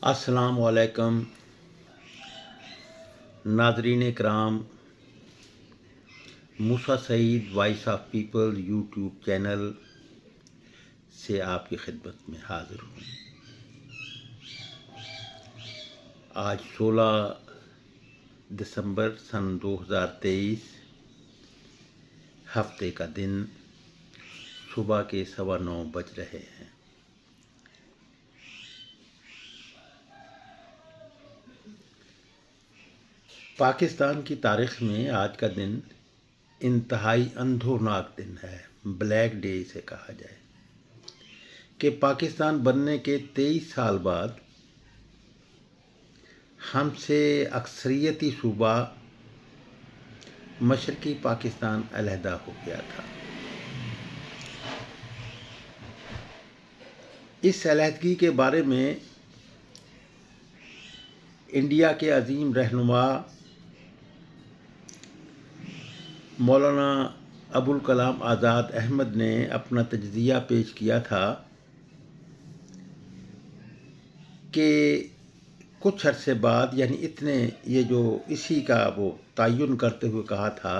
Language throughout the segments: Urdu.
السلام علیکم ناظرین کرام، Musa Saeed voice of people YouTube channel سے آپ کی خدمت میں حاضر ہوں۔ آج 16 دسمبر سن 2023 ہفتے کا دن، صبح کے 9:15 بج رہے ہیں۔ پاکستان کی تاریخ میں آج کا دن انتہائی اندھوناک دن ہے، بلیک ڈے اسے کہا جائے، کہ پاکستان بننے کے 23 سال بعد ہم سے اکثریتی صوبہ مشرقی پاکستان علیحدہ ہو گیا تھا۔ اس علیحدگی کے بارے میں انڈیا کے عظیم رہنما مولانا ابوالکلام آزاد احمد نے اپنا تجزیہ پیش کیا تھا کہ کچھ عرصے بعد، یعنی اسی کا وہ تعین کرتے ہوئے کہا تھا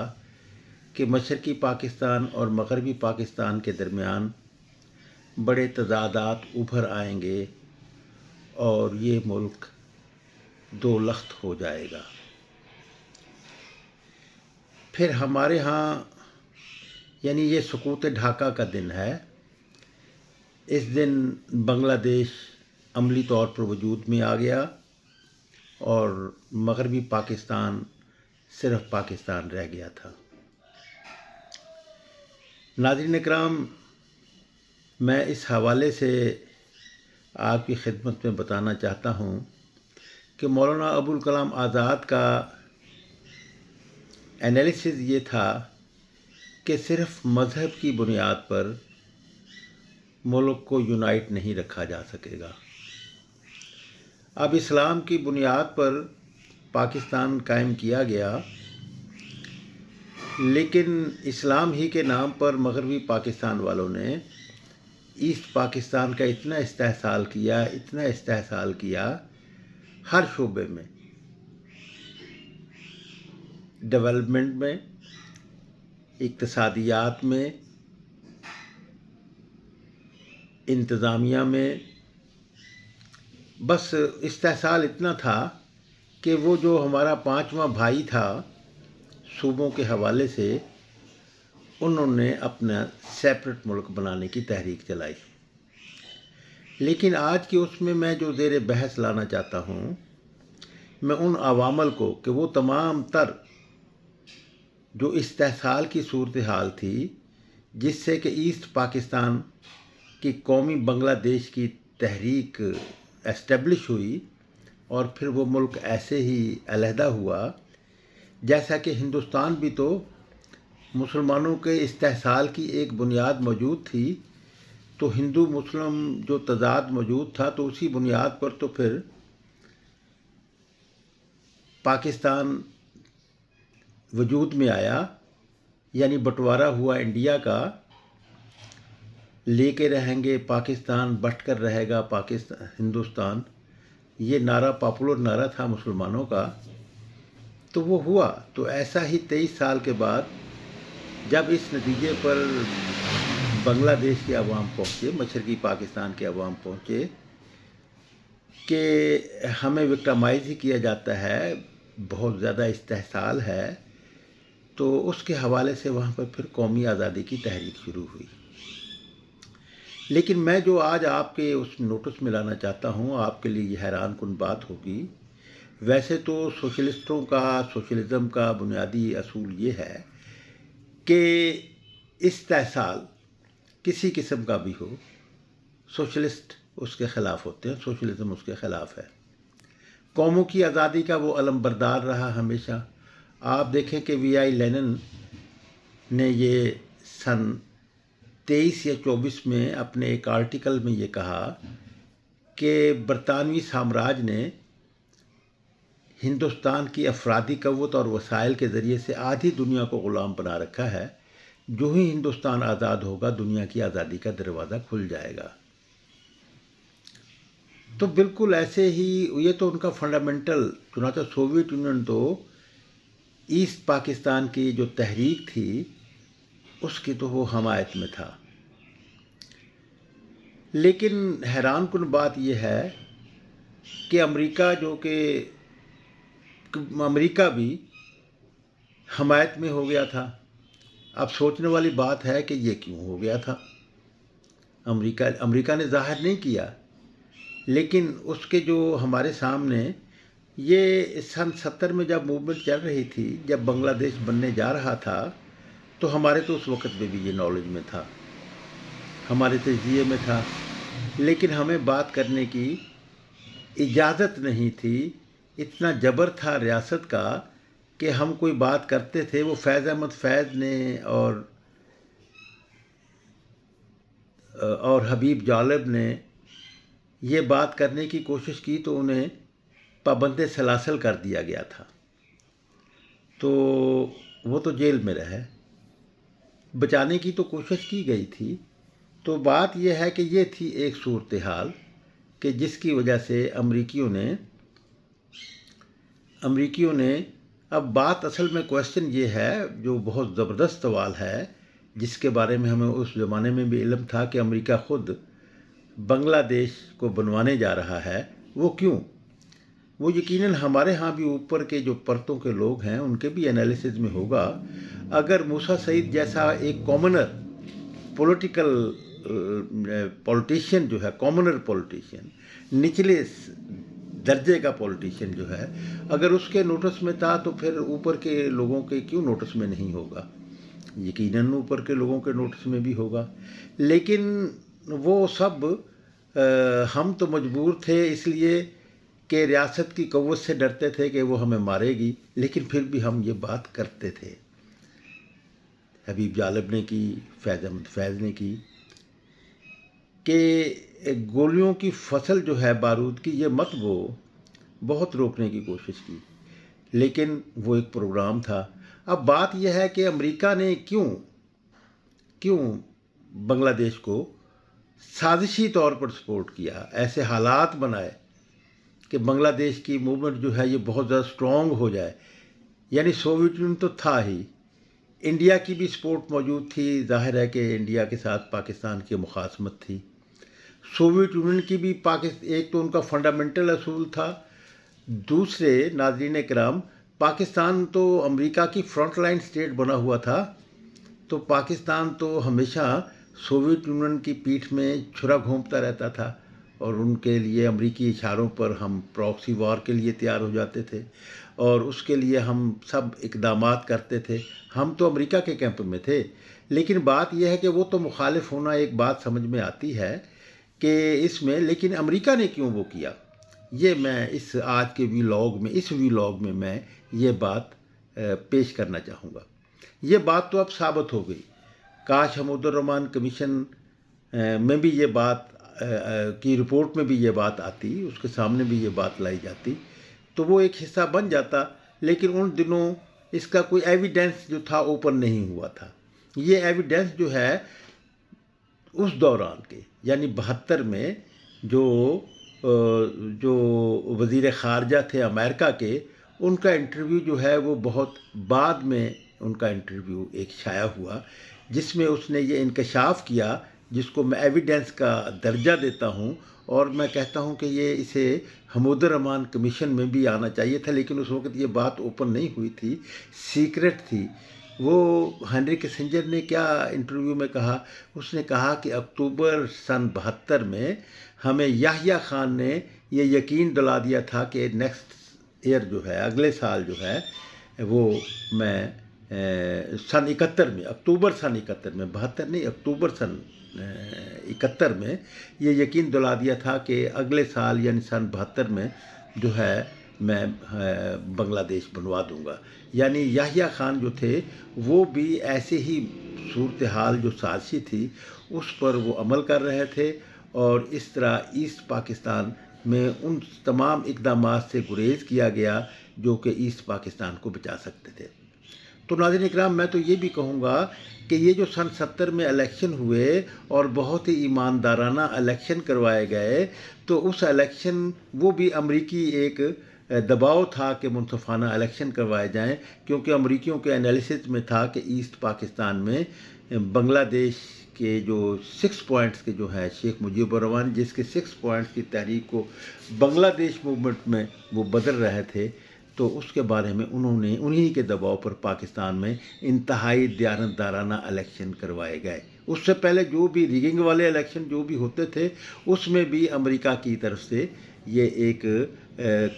کہ مشرقی پاکستان اور مغربی پاکستان کے درمیان بڑے تضادات ابھر آئیں گے اور یہ ملک دو لخت ہو جائے گا۔ پھر ہمارے ہاں یہ سقوط ڈھاکہ کا دن ہے۔ اس دن بنگلہ دیش عملی طور پر وجود میں آ گیا اور مغربی پاکستان صرف پاکستان رہ گیا تھا۔ ناظرین اکرام، میں اس حوالے سے آپ کی خدمت میں بتانا چاہتا ہوں کہ مولانا ابوالکلام آزاد کا انالیسز یہ تھا کہ صرف مذہب کی بنیاد پر ملک کو یونائٹ نہیں رکھا جا سکے گا۔ اب اسلام کی بنیاد پر پاکستان قائم کیا گیا، لیکن اسلام ہی کے نام پر مغربی پاکستان والوں نے ایسٹ پاکستان کا اتنا استحصال کیا ہر شعبے میں، ڈیولپمنٹ میں، اقتصادیات میں، انتظامیہ میں۔ بس استحصال اتنا تھا کہ وہ جو ہمارا 5واں بھائی تھا صوبوں کے حوالے سے، انہوں نے اپنا سیپریٹ ملک بنانے کی تحریک چلائی۔ لیکن آج کی اس میں جو زیر بحث لانا چاہتا ہوں، میں ان عوامل کو کہ وہ تمام تر جو استحصال کی صورتحال تھی، جس سے کہ ایسٹ پاکستان کی قومی بنگلہ دیش کی تحریک اسٹیبلش ہوئی اور پھر وہ ملک ایسے ہی علیحدہ ہوا، جیسا کہ ہندوستان بھی تو مسلمانوں کے استحصال کی ایک بنیاد موجود تھی، تو ہندو مسلم جو تضاد موجود تھا، تو اسی بنیاد پر تو پھر پاکستان وجود میں آیا، یعنی بٹوارا ہوا انڈیا کا، لے کے رہیں گے پاکستان، بٹ کر رہے گا ہندوستان، یہ نعرہ پاپولر نعرہ تھا مسلمانوں کا، تو وہ ہوا۔ تو ایسا ہی 23 سال کے بعد جب اس نتیجے پر بنگلہ دیش کے عوام پہنچے، مشرقی پاکستان کے عوام پہنچے کہ ہمیں وکٹمائز ہی کیا جاتا ہے، بہت زیادہ استحصال ہے، تو اس کے حوالے سے وہاں پر پھر قومی آزادی کی تحریک شروع ہوئی۔ لیکن میں جو آج آپ کے اس نوٹس میں لانا چاہتا ہوں، آپ کے لیے یہ حیران کن بات ہوگی۔ ویسے تو سوشلزم کا بنیادی اصول یہ ہے کہ استحصال کسی قسم کا بھی ہو، سوشلسٹ اس کے خلاف ہوتے ہیں، سوشلزم اس کے خلاف ہے۔ قوموں کی آزادی کا وہ علم بردار رہا ہمیشہ۔ آپ دیکھیں کہ وی آئی لینن نے یہ سن 23 یا 24 میں اپنے ایک آرٹیکل میں یہ کہا کہ برطانوی سامراج نے ہندوستان کی افرادی قوت اور وسائل کے ذریعے سے آدھی دنیا کو غلام بنا رکھا ہے، جو ہی ہندوستان آزاد ہوگا، دنیا کی آزادی کا دروازہ کھل جائے گا۔ تو بالکل ایسے ہی یہ تو ان کا فنڈامنٹل، چنانچہ سوویت یونین تو ایسٹ پاکستان کی جو تحریک تھی اس کی تو وہ حمایت میں تھا. لیکن حیران کن بات یہ ہے کہ امریکہ بھی حمایت میں ہو گیا تھا. اب سوچنے والی بات ہے کہ یہ کیوں ہو گیا تھا. امریکہ نے ظاہر نہیں کیا، لیکن اس کے جو ہمارے سامنے یہ سن 70 میں جب موومنٹ چل رہی تھی، جب بنگلہ دیش بننے جا رہا تھا، تو ہمارے تو اس وقت میں بھی یہ نالج میں تھا، ہمارے تجزیے میں تھا، لیکن ہمیں بات کرنے کی اجازت نہیں تھی. اتنا جبر تھا ریاست کا کہ ہم کوئی بات کرتے تھے، وہ فیض احمد فیض نے اور حبیب جالب نے یہ بات کرنے کی کوشش کی تو انہیں پابند سلاسل کر دیا گیا تھا. تو وہ تو جیل میں رہے. بچانے کی تو کوشش کی گئی تھی. تو بات یہ ہے کہ یہ تھی ایک صورتحال کہ جس کی وجہ سے امریکیوں نے اب بات اصل میں کوشچن یہ ہے جو بہت زبردست سوال ہے، جس کے بارے میں ہمیں اس زمانے میں بھی علم تھا کہ امریکہ خود بنگلہ دیش کو بنوانے جا رہا ہے. وہ کیوں؟ وہ یقیناً ہمارے ہاں بھی اوپر کے جو پرتوں کے لوگ ہیں ان کے بھی انالیسز میں ہوگا. اگر موسیٰ سعید جیسا ایک کامنر پولیٹیشین جو ہے، کامنر پولیٹیشین، نچلے درجے کا پولیٹیشین جو ہے، اگر اس کے نوٹس میں تھا تو پھر اوپر کے لوگوں کے کیوں نوٹس میں نہیں ہوگا؟ یقیناً اوپر کے لوگوں کے نوٹس میں بھی ہوگا. لیکن وہ سب ہم تو مجبور تھے اس لیے کہ ریاست کی قوت سے ڈرتے تھے کہ وہ ہمیں مارے گی، لیکن پھر بھی ہم یہ بات کرتے تھے. حبیب جالب نے کی، فیض احمد فیض نے کی کہ گولیوں کی فصل جو ہے بارود کی، یہ مت بو. بہت روکنے کی کوشش کی، لیکن وہ ایک پروگرام تھا. اب بات یہ ہے کہ امریکہ نے کیوں بنگلہ دیش کو سازشی طور پر سپورٹ کیا، ایسے حالات بنائے کہ بنگلہ دیش کی موومنٹ جو ہے یہ بہت زیادہ سٹرونگ ہو جائے. یعنی سوویت یونین تو تھا ہی، انڈیا کی بھی سپورٹ موجود تھی. ظاہر ہے کہ انڈیا کے ساتھ پاکستان کی مخاصمت تھی. سوویت یونین کی بھی ایک تو ان کا فنڈامنٹل اصول تھا. دوسرے ناظرین کرام، پاکستان تو امریکہ کی فرنٹ لائن سٹیٹ بنا ہوا تھا، تو پاکستان تو ہمیشہ سوویت یونین کی پیٹھ میں چھرا گھونپتا رہتا تھا، اور ان کے لیے امریکی اشاروں پر ہم پراکسی وار کے لیے تیار ہو جاتے تھے، اور اس کے لیے ہم سب اقدامات کرتے تھے. ہم تو امریکہ کے کیمپ میں تھے. لیکن بات یہ ہے کہ وہ تو مخالف ہونا ایک بات سمجھ میں آتی ہے کہ اس میں، لیکن امریکہ نے کیوں وہ کیا، یہ میں اس آج کے ویلاگ میں میں یہ بات پیش کرنا چاہوں گا. یہ بات تو اب ثابت ہو گئی. کاش حمود الرحمن کمیشن میں بھی یہ بات کی رپورٹ میں بھی یہ بات آتی، اس کے سامنے بھی یہ بات لائی جاتی تو وہ ایک حصہ بن جاتا. لیکن ان دنوں اس کا کوئی ایویڈنس جو تھا اوپن نہیں ہوا تھا. یہ ایویڈنس جو ہے اس دوران کے، یعنی 72 میں جو وزیر خارجہ تھے امریکہ کے، ان کا انٹرویو جو ہے وہ بہت بعد میں ان کا انٹرویو ایک شائع ہوا، جس میں اس نے یہ انکشاف کیا، جس کو میں ایویڈنس کا درجہ دیتا ہوں، اور میں کہتا ہوں کہ اسے حمود الرحمن کمیشن میں بھی آنا چاہیے تھا. لیکن اس وقت یہ بات اوپن نہیں ہوئی تھی، سیکرٹ تھی. وہ ہنری کسنجر نے کیا انٹرویو میں کہا؟ اس نے کہا کہ اکتوبر سن 72 میں ہمیں یحییٰ خان نے یہ یقین دلا دیا تھا کہ نیکسٹ ایئر جو ہے، اگلے سال جو ہے، وہ میں سن 71 میں، اکتوبر سن 71 میں، 72 نہیں، اکتوبر سن 71 میں یہ یقین دلا دیا تھا کہ اگلے سال یعنی سن 72 میں جو ہے میں بنگلہ دیش بنوا دوں گا. یعنی یحییٰ خان جو تھے وہ بھی ایسے ہی صورتحال جو سازشی تھی اس پر وہ عمل کر رہے تھے، اور اس طرح ایسٹ پاکستان میں ان تمام اقدامات سے گریز کیا گیا جو کہ ایسٹ پاکستان کو بچا سکتے تھے. تو ناظرین اکرام، میں تو یہ بھی کہوں گا کہ یہ جو سن 70 میں الیکشن ہوئے اور بہت ہی ایماندارانہ الیکشن کروائے گئے، تو اس الیکشن وہ بھی امریکی ایک دباؤ تھا کہ منصفانہ الیکشن کروائے جائیں، کیونکہ امریکیوں کے انالیسس میں تھا کہ ایسٹ پاکستان میں بنگلہ دیش کے جو 6 پوائنٹس کے جو ہے شیخ مجیب الرحمان، جس کے 6 پوائنٹس کی تحریک کو بنگلہ دیش موومنٹ میں وہ بدل رہے تھے، تو اس کے بارے میں انہی کے دباؤ پر پاکستان میں انتہائی دیانتدارانہ الیکشن کروائے گئے۔ اس سے پہلے جو بھی ریگنگ والے الیکشن جو بھی ہوتے تھے، اس میں بھی امریکہ کی طرف سے یہ ایک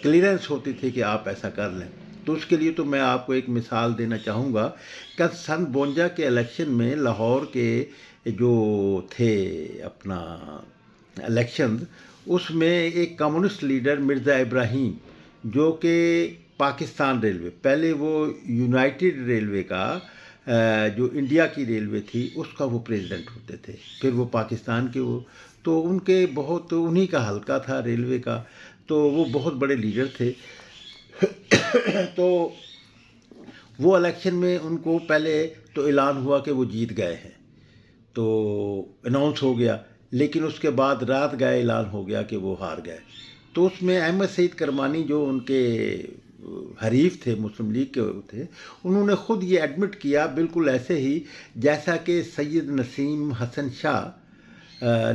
کلیئرنس ہوتی تھی کہ آپ ایسا کر لیں۔ تو اس کے لیے تو میں آپ کو ایک مثال دینا چاہوں گا کہ سن 52 کے الیکشن میں لاہور کے جو تھے اپنا الیکشنز، اس میں ایک کمیونسٹ لیڈر مرزا ابراہیم، جو کہ پاکستان ریلوے، پہلے وہ یونائٹڈ ریلوے کا جو انڈیا کی ریلوے تھی اس کا وہ پریزیڈنٹ ہوتے تھے، پھر وہ پاکستان کے وہ، تو ان کے بہت انہی کا حلقہ تھا ریلوے کا، تو وہ بہت بڑے لیڈر تھے۔ تو وہ الیکشن میں ان کو پہلے تو اعلان ہوا کہ وہ جیت گئے ہیں، تو اناؤنس ہو گیا، لیکن اس کے بعد رات گئے اعلان ہو گیا کہ وہ ہار گئے۔ تو اس میں احمد سعید کرمانی جو ان کے حریف تھے، مسلم لیگ کے تھے، انہوں نے خود یہ ایڈمٹ کیا، بالکل ایسے ہی جیسا کہ سید نسیم حسن شاہ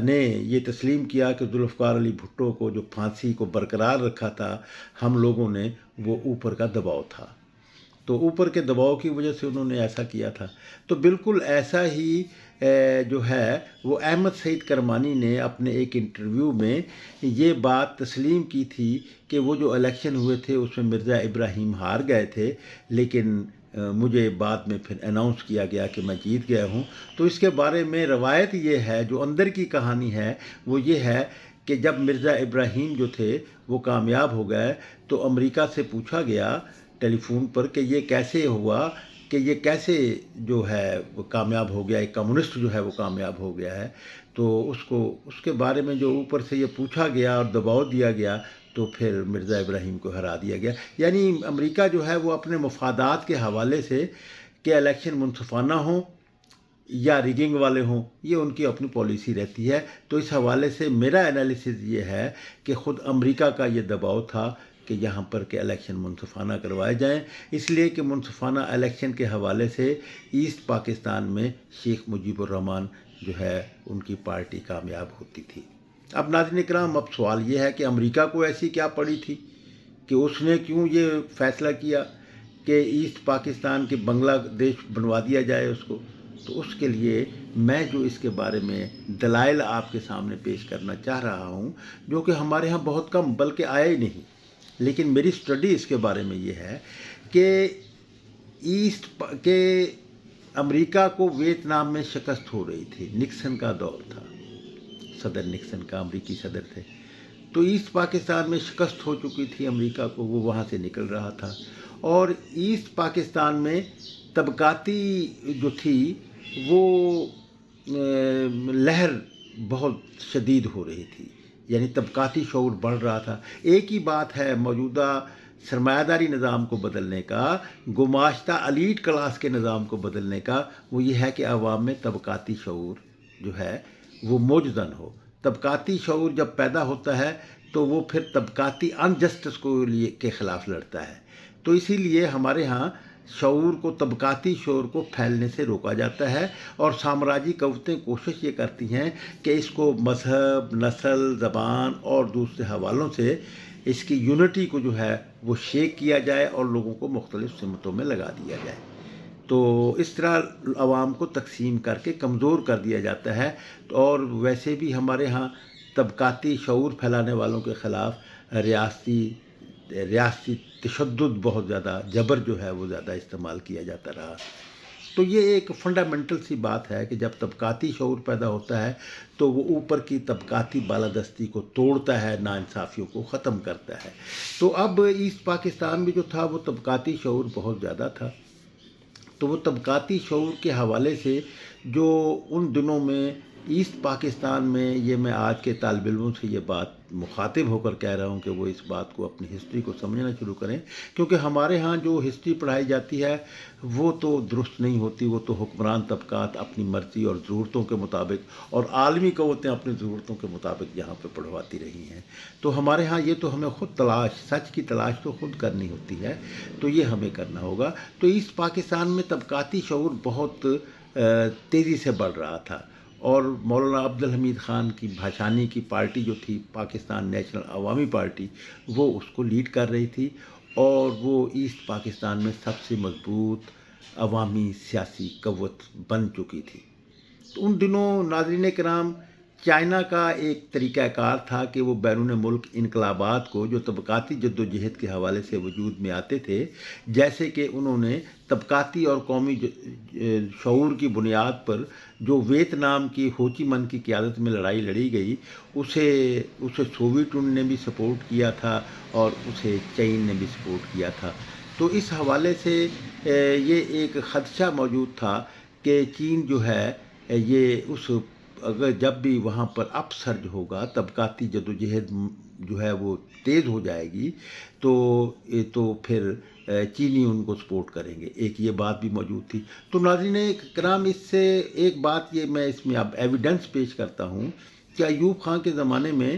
نے یہ تسلیم کیا کہ ذوالفقار علی بھٹو کو جو پھانسی کو برقرار رکھا تھا ہم لوگوں نے، وہ اوپر کا دباؤ تھا، تو اوپر کے دباؤ کی وجہ سے انہوں نے ایسا کیا تھا۔ تو بالکل ایسا ہی جو ہے وہ احمد سعید کرمانی نے اپنے ایک انٹرویو میں یہ بات تسلیم کی تھی کہ وہ جو الیکشن ہوئے تھے اس میں مرزا ابراہیم ہار گئے تھے، لیکن مجھے بعد میں پھر اناؤنس کیا گیا کہ میں جیت گیا ہوں۔ تو اس کے بارے میں روایت یہ ہے، جو اندر کی کہانی ہے وہ یہ ہے کہ جب مرزا ابراہیم جو تھے وہ کامیاب ہو گئے، تو امریکہ سے پوچھا گیا ٹیلی فون پر کہ یہ کیسے ہوا، کہ یہ کیسے جو ہے وہ کامیاب ہو گیا، ایک کمیونسٹ جو ہے وہ کامیاب ہو گیا ہے۔ تو اس کے بارے میں جو اوپر سے یہ پوچھا گیا اور دباؤ دیا گیا، تو پھر مرزا ابراہیم کو ہرا دیا گیا۔ یعنی امریکہ جو ہے وہ اپنے مفادات کے حوالے سے کہ الیکشن منصفانہ ہوں یا ریگنگ والے ہوں، یہ ان کی اپنی پالیسی رہتی ہے۔ تو اس حوالے سے میرا انالیسز یہ ہے کہ خود امریکہ کا یہ دباؤ تھا کہ یہاں پر کہ الیکشن منصفانہ کروائے جائیں، اس لیے کہ منصفانہ الیکشن کے حوالے سے ایسٹ پاکستان میں شیخ مجیب الرحمان جو ہے ان کی پارٹی کامیاب ہوتی تھی۔ اب ناظرین اکرام، اب سوال یہ ہے کہ امریکہ کو ایسی کیا پڑی تھی کہ اس نے کیوں یہ فیصلہ کیا کہ ایسٹ پاکستان کے بنگلہ دیش بنوا دیا جائے اس کو؟ تو اس کے لیے میں جو اس کے بارے میں دلائل آپ کے سامنے پیش کرنا چاہ رہا ہوں، جو کہ ہمارے ہاں بہت کم بلکہ آیا ہی نہیں، لیکن میری سٹڈی اس کے بارے میں یہ ہے کہ امریکہ کو ویتنام میں شکست ہو رہی تھی، نکسن کا دور تھا، صدر نکسن کا، امریکی صدر تھے، تو ایسٹ پاکستان میں شکست ہو چکی تھی امریکہ کو، وہ وہاں سے نکل رہا تھا، اور ایسٹ پاکستان میں طبقاتی جو تھی وہ لہر بہت شدید ہو رہی تھی، یعنی طبقاتی شعور بڑھ رہا تھا۔ ایک ہی بات ہے موجودہ سرمایہ داری نظام کو بدلنے کا، گماشتہ ایلیٹ کلاس کے نظام کو بدلنے کا، وہ یہ ہے کہ عوام میں طبقاتی شعور جو ہے وہ موجزن ہو۔ طبقاتی شعور جب پیدا ہوتا ہے تو وہ پھر طبقاتی انجسٹس کے خلاف لڑتا ہے، تو اسی لیے ہمارے ہاں شعور کو، طبقاتی شعور کو پھیلنے سے روکا جاتا ہے، اور سامراجی قوتیں کوشش یہ کرتی ہیں کہ اس کو مذہب، نسل، زبان اور دوسرے حوالوں سے اس کی یونٹی کو جو ہے وہ شیک کیا جائے اور لوگوں کو مختلف سمتوں میں لگا دیا جائے۔ تو اس طرح عوام کو تقسیم کر کے کمزور کر دیا جاتا ہے، اور ویسے بھی ہمارے ہاں طبقاتی شعور پھیلانے والوں کے خلاف ریاستی تشدد بہت زیادہ، جبر جو ہے وہ زیادہ استعمال کیا جاتا رہا۔ تو یہ ایک فنڈامنٹل سی بات ہے کہ جب طبقاتی شعور پیدا ہوتا ہے تو وہ اوپر کی طبقاتی بالادستی کو توڑتا ہے، ناانصافیوں کو ختم کرتا ہے۔ تو اب ایسٹ پاکستان میں جو تھا وہ طبقاتی شعور بہت زیادہ تھا، تو وہ طبقاتی شعور کے حوالے سے جو ان دنوں میں ایسٹ پاکستان میں یہ میں آج کے طالب علموں سے یہ بات مخاطب ہو کر کہہ رہا ہوں کہ وہ اس بات کو اپنی ہسٹری کو سمجھنا شروع کریں، کیونکہ ہمارے ہاں جو ہسٹری پڑھائی جاتی ہے وہ تو درست نہیں ہوتی، وہ تو حکمران طبقات اپنی مرضی اور ضرورتوں کے مطابق اور عالمی قوتیں اپنی ضرورتوں کے مطابق یہاں پہ پڑھواتی رہی ہیں۔ تو ہمارے ہاں یہ تو ہمیں خود تلاش، سچ کی تلاش تو خود کرنی ہوتی ہے، تو یہ ہمیں کرنا ہوگا۔ تو ایسٹ پاکستان میں طبقاتی شعور بہت تیزی سے بڑھ رہا تھا، اور مولانا عبدالحمید خان کی بھاشانی کی پارٹی جو تھی پاکستان نیشنل عوامی پارٹی، وہ اس کو لیڈ کر رہی تھی، اور وہ ایسٹ پاکستان میں سب سے مضبوط عوامی سیاسی قوت بن چکی تھی۔ تو ان دنوں ناظرین کرام چائنا کا ایک طریقہ کار تھا کہ وہ بیرون ملک انقلابات کو جو طبقاتی جد و جہد کے حوالے سے وجود میں آتے تھے، جیسے کہ انہوں نے طبقاتی اور قومی شعور کی بنیاد پر جو ویتنام کی ہو چی من کی قیادت میں لڑائی لڑی گئی، اسے سوویت یونین نے بھی سپورٹ کیا تھا اور اسے چین نے بھی سپورٹ کیا تھا۔ تو اس حوالے سے یہ ایک خدشہ موجود تھا کہ چین جو ہے یہ اگر جب بھی وہاں پر اپ سرج ہوگا، طبقاتی جدوجہد جو ہے وہ تیز ہو جائے گی، تو پھر چینی ان کو سپورٹ کریں گے، ایک یہ بات بھی موجود تھی۔ تو ناظرین کرام، اس سے ایک بات یہ میں اس میں اب ایویڈنس پیش کرتا ہوں کہ ایوب خان کے زمانے میں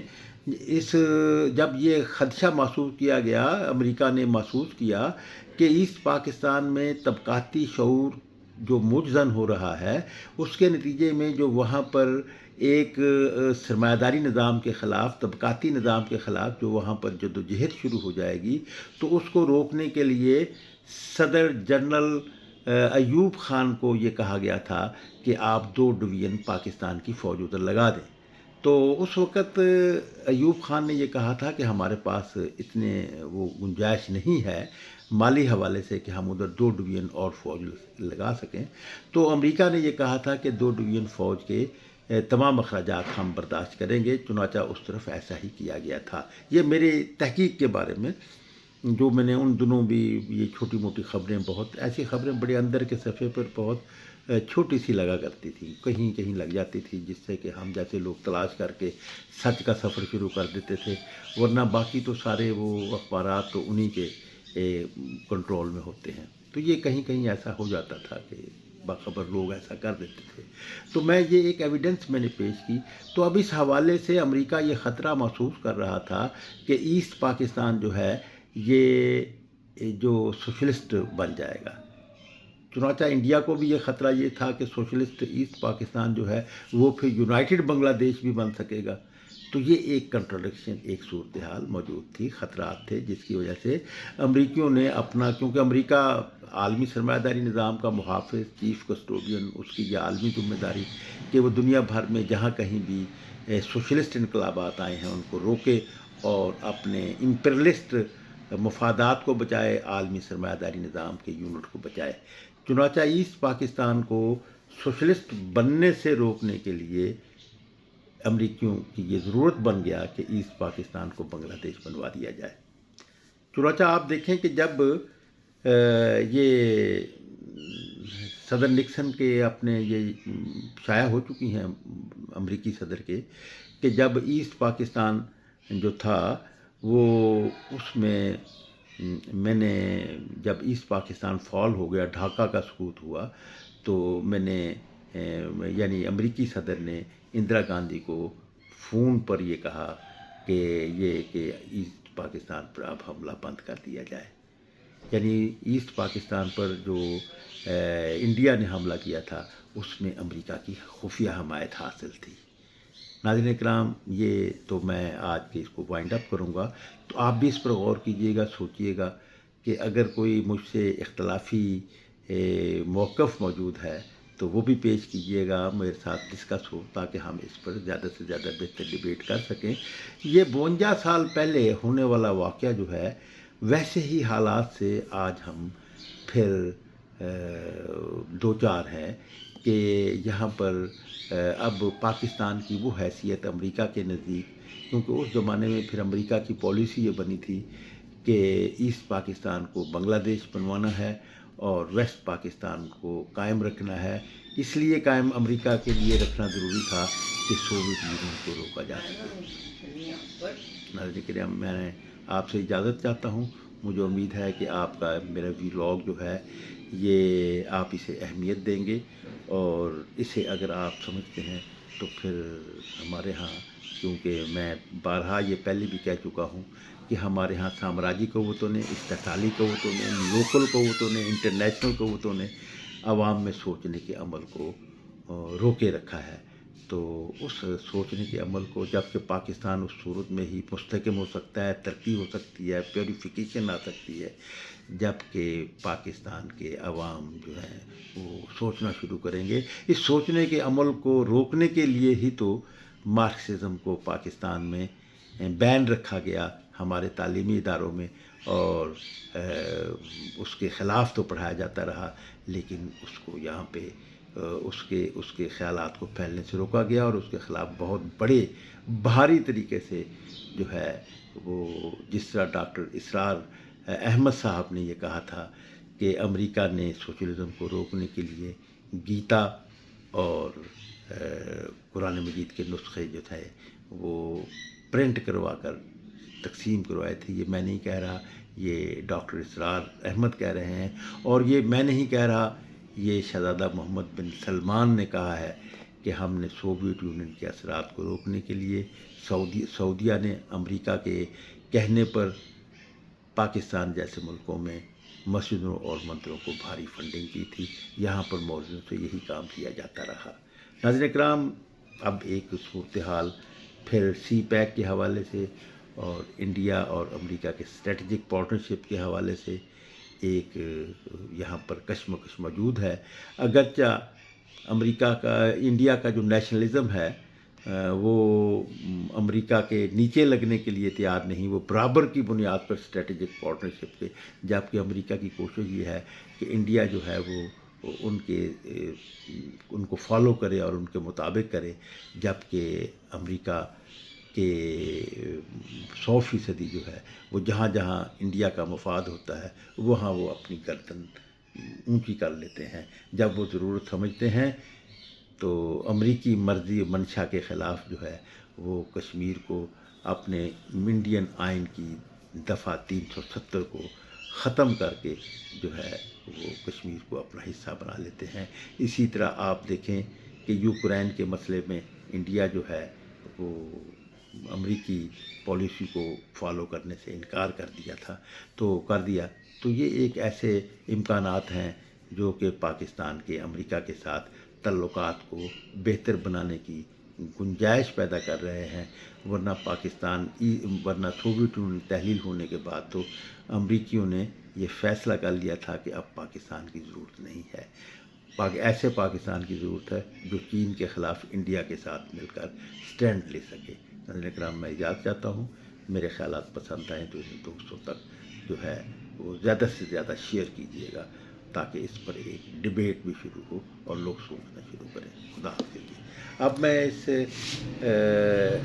جب یہ خدشہ محسوس کیا گیا، امریکہ نے محسوس کیا کہ ایسٹ پاکستان میں طبقاتی شعور جو مجزن ہو رہا ہے، اس کے نتیجے میں جو وہاں پر ایک سرمایہ داری نظام کے خلاف، طبقاتی نظام کے خلاف جو وہاں پر جدوجہد شروع ہو جائے گی، تو اس کو روکنے کے لیے صدر جنرل ایوب خان کو یہ کہا گیا تھا کہ آپ 2 ڈویژن پاکستان کی فوج ادھر لگا دیں۔ تو اس وقت ایوب خان نے یہ کہا تھا کہ ہمارے پاس اتنے وہ گنجائش نہیں ہے مالی حوالے سے کہ ہم ادھر 2 ڈویژن اور فوج لگا سکیں۔ تو امریکہ نے یہ کہا تھا کہ 2 ڈویژن فوج کے تمام اخراجات ہم برداشت کریں گے، چنانچہ اس طرف ایسا ہی کیا گیا تھا۔ یہ میرے تحقیق کے بارے میں جو میں نے ان دنوں بھی یہ چھوٹی موٹی خبریں، بہت ایسی خبریں بڑے اندر کے صفحے پر بہت چھوٹی سی لگا کرتی تھی، کہیں کہیں لگ جاتی تھی، جس سے کہ ہم جیسے لوگ تلاش کر کے سچ کا سفر شروع کر دیتے تھے، ورنہ باقی تو سارے وہ اخبارات تو انہی کے کنٹرول میں ہوتے ہیں۔ تو یہ کہیں کہیں ایسا ہو جاتا تھا کہ باخبر لوگ ایسا کر دیتے تھے۔ تو میں یہ ایک ایویڈنس میں نے پیش کی۔ تو اب اس حوالے سے امریکہ یہ خطرہ محسوس کر رہا تھا کہ ایسٹ پاکستان جو ہے یہ جو سوشلسٹ بن جائے گا۔ چنانچہ انڈیا کو بھی یہ خطرہ یہ تھا کہ سوشلسٹ ایسٹ پاکستان جو ہے وہ پھر یونائٹڈ بنگلہ دیش بھی بن سکے گا۔ تو یہ ایک کنٹراڈکشن، ایک صورتحال موجود تھی، خطرات تھے، جس کی وجہ سے امریکیوں نے اپنا، کیونکہ امریکہ عالمی سرمایہ داری نظام کا محافظ، چیف کسٹوڈین، اس کی یہ عالمی ذمہ داری کہ وہ دنیا بھر میں جہاں کہیں بھی سوشلسٹ انقلابات آئے ہیں ان کو روکے اور اپنے امپیرلسٹ مفادات کو بچائے، عالمی سرمایہ داری نظام کے یونٹ کو بچائے۔ چنانچہ ایسٹ پاکستان کو سوشلسٹ بننے سے روکنے کے لیے امریکیوں کی یہ ضرورت بن گیا کہ ایسٹ پاکستان کو بنگلہ دیش بنوا دیا جائے۔ چنانچہ آپ دیکھیں کہ جب یہ صدر نکسن کے اپنے یہ شائع ہو چکی ہیں امریکی صدر کے، کہ جب ایسٹ پاکستان جو تھا وہ اس میں نے جب ایسٹ پاکستان فال ہو گیا، ڈھاکہ کا سقوط ہوا، تو میں نے یعنی امریکی صدر نے اندرا گاندھی کو فون پر یہ کہا کہ ایسٹ پاکستان پر اب حملہ بند کر دیا جائے۔ یعنی ایسٹ پاکستان پر جو انڈیا نے حملہ کیا تھا اس میں امریکہ کی خفیہ حمایت حاصل تھی۔ ناظرین کرام، یہ تو میں آج کے اس کو وائنڈ اپ کروں گا، تو آپ بھی اس پر غور کیجئے گا، سوچئے گا کہ اگر کوئی مجھ سے اختلافی موقف موجود ہے تو وہ بھی پیش کیجئے گا، میرے ساتھ ڈسکس ہو، تاکہ ہم اس پر زیادہ سے زیادہ بہتر ڈیبیٹ کر سکیں۔ یہ 52 سال پہلے ہونے والا واقعہ جو ہے، ویسے ہی حالات سے آج ہم پھر دوچار ہیں کہ یہاں پر اب پاکستان کی وہ حیثیت امریکہ کے نزدیک، کیونکہ اس زمانے میں پھر امریکہ کی پالیسی یہ بنی تھی کہ ایسٹ پاکستان کو بنگلہ دیش بنوانا ہے اور ویسٹ پاکستان کو قائم رکھنا ہے، اس لیے قائم امریکہ کے لیے رکھنا ضروری تھا کہ سوویت یونین کو روکا جا سکے۔ ناظرین کرام، میں آپ سے اجازت چاہتا ہوں۔ مجھے امید ہے کہ آپ کا میرا ولاگ جو ہے یہ آپ اسے اہمیت دیں گے، اور اسے اگر آپ سمجھتے ہیں تو پھر ہمارے ہاں، کیونکہ میں بارہا یہ پہلے بھی کہہ چکا ہوں کہ ہمارے ہاں سامراجی قوتوں نے، استحصالی قوتوں نے، لوکل قوتوں نے، انٹرنیشنل قوتوں نے عوام میں سوچنے کے عمل کو روکے رکھا ہے۔ تو اس سوچنے کے عمل کو، جب کہ پاکستان اس صورت میں ہی مستحکم ہو سکتا ہے، ترقی ہو سکتی ہے، پیوریفیکیشن آ سکتی ہے، جب کہ پاکستان کے عوام جو ہیں وہ سوچنا شروع کریں گے۔ اس سوچنے کے عمل کو روکنے کے لیے ہی تو مارکسزم کو پاکستان میں بین رکھا گیا ہمارے تعلیمی اداروں میں، اور اس کے خلاف تو پڑھایا جاتا رہا، لیکن اس کو یہاں پہ اس کے خیالات کو پھیلنے سے روکا گیا، اور اس کے خلاف بہت بڑے بھاری طریقے سے جو ہے وہ، جس طرح ڈاکٹر اسرار احمد صاحب نے یہ کہا تھا کہ امریکہ نے سوشلزم کو روکنے کے لیے گیتا اور قرآن مجید کے نسخے جو تھے وہ پرنٹ کروا کر تقسیم کروائے تھے۔ یہ میں نہیں کہہ رہا، یہ ڈاکٹر اسرار احمد کہہ رہے ہیں، اور یہ میں نہیں کہہ رہا، یہ شہزادہ محمد بن سلمان نے کہا ہے کہ ہم نے سوویت یونین کے اثرات کو روکنے کے لیے سعودیہ نے امریکہ کے کہنے پر پاکستان جیسے ملکوں میں مسجدوں اور مندروں کو بھاری فنڈنگ کی تھی۔ یہاں پر مولویوں سے یہی کام کیا جاتا رہا۔ ناظرین کرام، اب ایک صورتحال پھر سی پیک کے حوالے سے اور انڈیا اور امریکہ کے اسٹریٹجک پارٹنرشپ کے حوالے سے ایک یہاں پر کشمکش موجود ہے۔ اگرچہ انڈیا کا جو نیشنلزم ہے وہ امریکہ کے نیچے لگنے کے لیے تیار نہیں، وہ برابر کی بنیاد پر اسٹریٹجک پارٹنرشپ کے، جبکہ امریکہ کی کوشش یہ ہے کہ انڈیا جو ہے وہ ان کو فالو کرے اور ان کے مطابق کرے، جبکہ امریکہ کے 100% جو ہے وہ جہاں جہاں انڈیا کا مفاد ہوتا ہے وہاں وہ اپنی گردن اونچی کر لیتے ہیں۔ جب وہ ضرورت سمجھتے ہیں تو امریکی مرضی منشا کے خلاف جو ہے وہ کشمیر کو اپنے انڈین آئین کی دفعہ 370 کو ختم کر کے جو ہے وہ کشمیر کو اپنا حصہ بنا لیتے ہیں۔ اسی طرح آپ دیکھیں کہ یوکرین کے مسئلے میں انڈیا جو ہے وہ امریکی پالیسی کو فالو کرنے سے انکار کر دیا، تو یہ ایک ایسے امکانات ہیں جو کہ پاکستان کے امریکہ کے ساتھ تعلقات کو بہتر بنانے کی گنجائش پیدا کر رہے ہیں، ورنہ سوویت یونین تحلیل ہونے کے بعد تو امریکیوں نے یہ فیصلہ کر لیا تھا کہ اب پاکستان کی ضرورت نہیں ہے، ایسے پاکستان کی ضرورت ہے جو چین کے خلاف انڈیا کے ساتھ مل کر سٹینڈ لے سکے۔ ناظرین کرام، میں اجازت چاہتا ہوں، میرے خیالات پسند آئیں تو انہیں دوستوں تک جو ہے وہ زیادہ سے زیادہ شیئر کیجیے گا، تاکہ اس پر ایک ڈیبیٹ بھی شروع ہو اور لوگ سوچنا شروع کریں۔ خدا حافظ۔ اب میں اس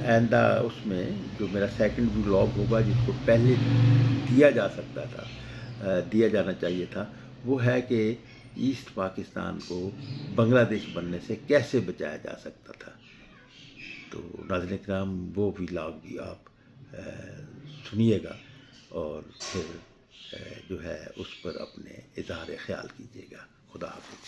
آئندہ اس میں جو میرا سیکنڈ ولاگ ہوگا، جس کو پہلے دیا جا سکتا تھا، دیا جانا چاہیے تھا، وہ ہے کہ ایسٹ پاکستان کو بنگلہ دیش بننے سے کیسے بچایا جا سکتا تھا۔ تو ناظرین کرام، وہ ولاگ بھی آپ سنیے گا اور پھر جو ہے اس پر اپنے اظہار خیال کیجیے گا۔ خدا حافظ۔